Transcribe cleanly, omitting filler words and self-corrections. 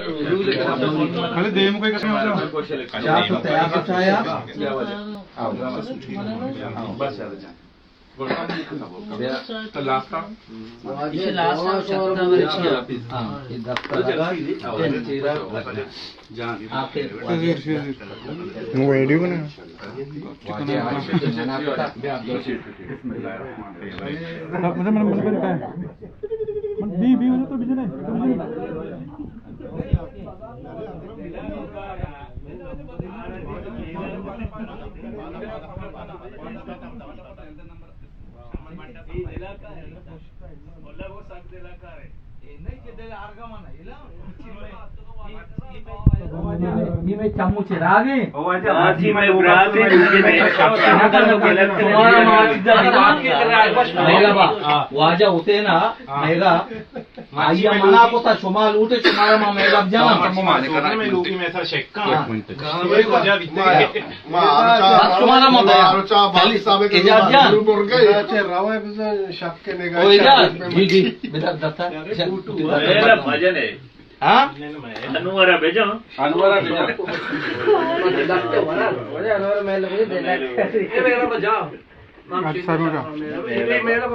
खाली देम कोई कसम होता क्या तो तैयार करता है आप बस लास्ट ये लास्ट शब्द हां ये वो वीडियो बना बी बी तो बिजन है में चम्मच रागे वाजा होते ना मेगा आइया मना को था शुमाल उठे शुमारा मा मेगा जाना में लोगी में ऐसा शेक्का शुमारा मा दया जी जी बेटा दत्ता भजन है हाँ अनुवारा भेजो अनवरा भेजा मेरा